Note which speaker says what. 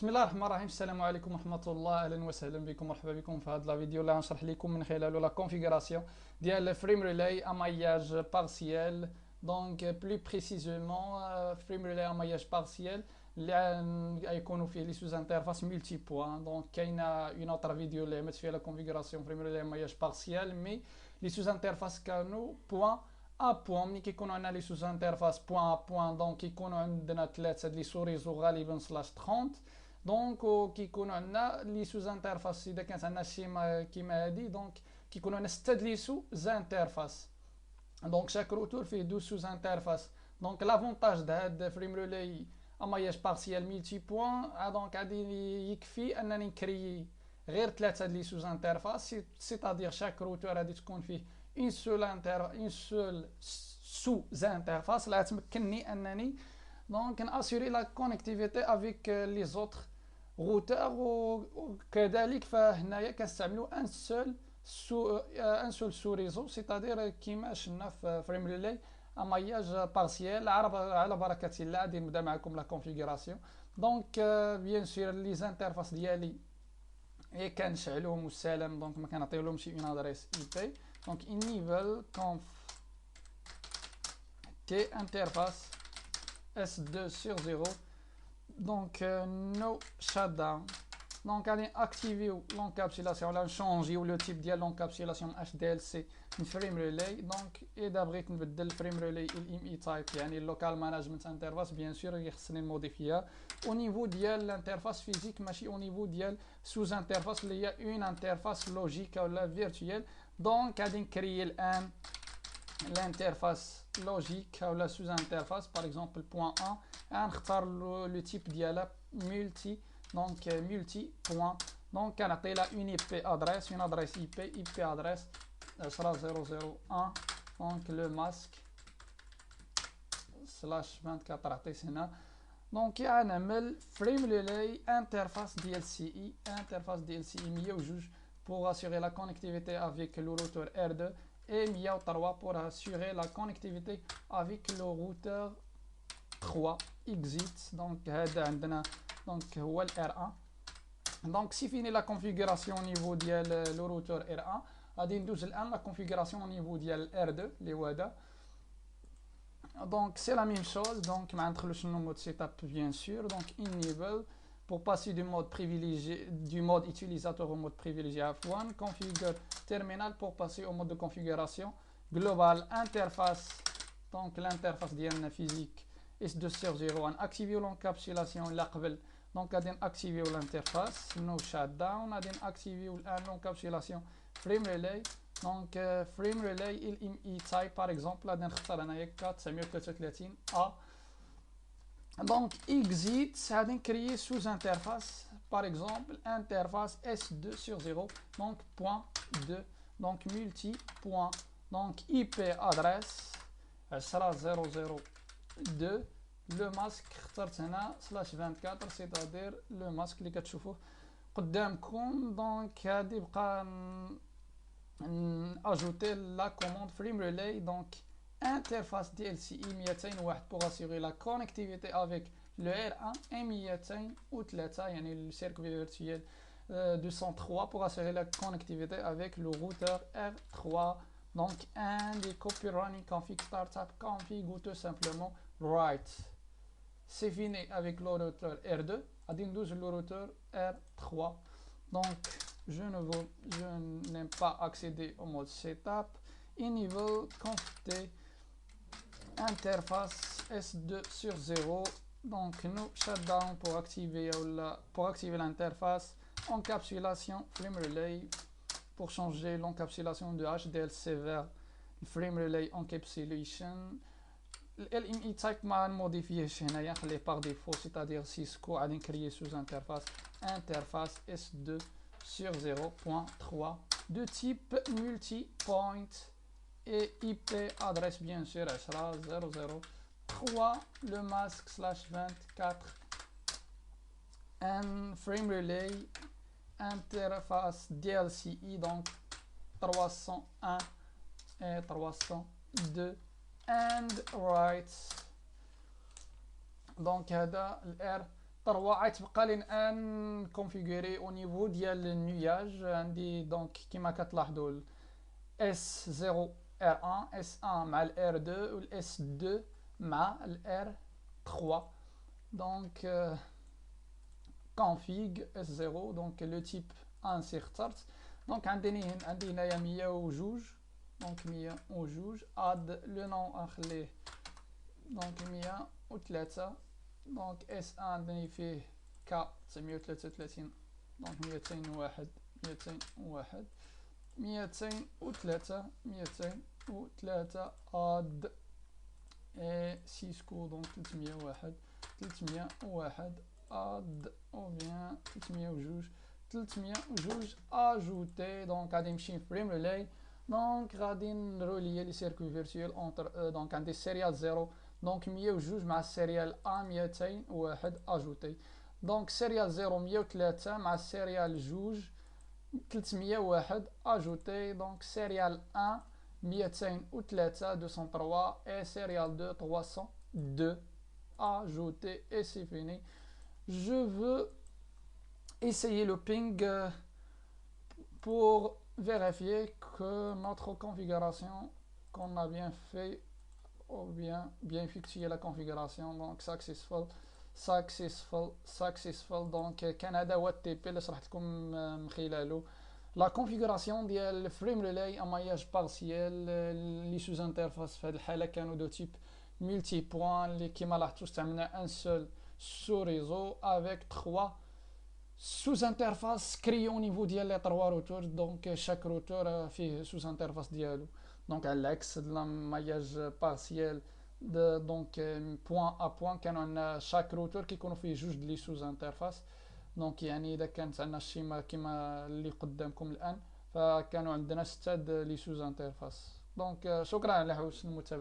Speaker 1: بسم الله الرحمن الرحيم. السلام عليكم ورحمة الله، اهلا وسهلا بكم، مرحبا بكم في هذا الفيديو اللي غنشرح لكم من خلاله لا كونفيغوراسيون ديال فريم ريلاي اماياج بارسيال. دونك بلو بريسيزومون فريم ريلاي اماياج بارسيال اللي غيكونوا فيه لي سوز انترفاس ملتي بوان. دونك كاينه اون اوتر فيديو اللي عملت فيها لا كونفيغوراسيون فريم ريلاي اماياج بارسيال، مي لي سوز انترفاس كانوا بوان ا بوان. ملي كيكونوا عندنا لي سوز انترفاس بوان ا بوان دونك كيكونوا عندنا ثلاثه لي سو ريزو غالبا سلاش 30. دونك كيكونوا عندنا لي سوز انترفاس اذا كانت عندنا الشيما كيما هادي، دونك كيكونوا عندنا 6 لي سوز انترفاس. دونك شاك روتور فيه 12 سوز انترفاس. دونك لافونتاج د هاد فريم ريلاي اماياج بارسيال ملتي بوان، دونك غادي يكفي انني نكري غير ثلاثه لي سوز انترفاس، سيتادير شاك روتور غادي تكون فيه اون سول سوز انترفاس اللي غتمكنني انني دونك ناسيري لا كونيكتيفيتي افيك لي زوتر روتور. وكذلك فهنايا كنستعملوا ان سول سو ريزو، سيتادير كيما شفنا في فريم ريلاي اماياج بارسيال. على بركه الله غادي نبدا معكم لا كونفيغوراسيون. دونك بيان سور لي زانترفاس ديالي كنشعلوهم والسلام، دونك ما كنعطيولهمش اون ادريس اي بي. دونك انيفل كونف تي انترفاس S2 sur 0. Donc no shutdown. Donc غادي ناكتيفيو لونكابسيلاسيون ولا نشونجيو لو تيب ديال لونكابسيلاسيون HDLC من فريم ريلاي. دونك اذا بغيت نبدل فريم ريلاي الام اي تايب يعني اللوكال مانجمنت انترفاس، بيان سور خصني نموديفيها او نيفو ديال الانترفاس فيزيك، ماشي او نيفو ديال سوز انترفاس اللي هي اون انترفاس لوجيك ولا فيرتوال. دونك غادي نكري الان l'interface logique ou la sous-interface, par exemple point 1, نختار le type ديالها multi, donc multi point. donc كنعطي لها une IP adresse, une adresse IP adresse sera 001. donc le masque slash 24 عطيت هنا. دونك غنعمل فريم ريلاي انترفاس دي ال سي اي، انترفاس دي ال سي اي 102 pour assurer la connectivité avec le routeur R2 et 103 pour assurer la connectivité avec le routeur 3 exit. donc هذا عندنا دونك هو ال R1. donc si fini la configuration au niveau ديال le routeur R1، غادي ندوز الان la configuration au niveau ديال R2 اللي هو هذا. donc c'est la même chose. donc ما ندخلوش le mode setup bien sûr. donc enable pour passer du mode privilégié, du mode utilisateur au mode privilégié F1, configure terminal pour passer au mode de configuration global interface. donc l'interface ديالنا physique S2 sur 0. on active l'encapsulation là قبل. donc غادي نactiver l'interface no shutdown. غادي نactiver الان l'encapsulation frame relay. donc frame relay LME type par exemple غادي نختار انايا 933 A. donc exit غادي نكريي sous interface par exemple interface S2 sur 0. donc point 2 donc multi point. donc IP adresse 002. le masque اخترت هنا slash 24 c'est-à-dire le masque اللي كتشوفوه قدامكم. donc غادي بقى ajouter la commande frame relay. donc interface DLCI 201 pour assurer la connectivité avec le R1 et 203 يعني le cercle virtuel 203 pour assurer la connectivité avec le routeur R3. donc un des copy running config startup config ou tout simplement write. c'est fini avec le routeur R2. غادي ندوز le routeur R3. donc je n'aime pas accéder au mode setup. enable conft interface S2 sur 0. donc no shutdown pour activer l'interface. encapsulation frame relay pour changer l'encapsulation de HDLC vers frame relay encapsulation. LME type ما نموديفيهش هنايا، نخليه par défaut c'est-à-dire Cisco. غادي نكريي sous interface interface S2 sur 0.3 de type multi point et IP adresse bien sûr 003. le masque slash 24 un frame relay interface DLCI donc 301 et 302 and write. donc هذا ال R 3 غيتبقى لي الان كونفيغوري او نيفو ديال النياج. عندي دونك كيما كتلاحظوا اس 0 ار 1 اس 1 مع الار 2 والاس 2 مع الار 3. دونك config S0 donc le type ainsi اخترت. دونك عندي هنايا 102 دونك 102 add le nom نخليه دونك 103. دونك S1 عندني فيه K 933 دونك 201 203 add et Cisco donc 301 add ou bien 302 ajouter. donc غادي نمشي في فريم ريلاي. دونك غادي نرولي لي سيركوي فيرتوال اونتر دونك عندي السيريال 0 دونك 102 مع السيريال ا 201 اجوتي. دونك سيريال 0 103 مع السيريال 2 301 اجوتي. دونك سيريال 1 203 203 et سيريال 2 302 ajouter et c'est fini. Je veux essayer le ping pour vérifier que notre configuration qu'on a bien fait ou bien effectué la configuration. Donc successful. donc كان هذا هو التي بي اللي شرحت لكم من خلاله لا كونفيغوراسيون ديال فريم ريلاي اماياج بارسيال. لي سوز انترفاس في هذه الحاله كانوا دو تيب ملتي بوان اللي كيما لاحظتوا استعملنا ان سول sous réseau avec 3 sous-interfaces créées au niveau ديال les 3 routeurs. donc chaque routeur فيه sous-interface ديالو. donc على العكس د الماياج بارسيال donc point à point كانوا عندنا chaque routeur كيكونوا فيه جوج لي sous-interfaces. donc يعني اذا كانت عندنا الشيما كيما اللي قدامكم الان فكانوا عندنا 6 لي sous-interfaces. donc شكرا على حسن المتابعة.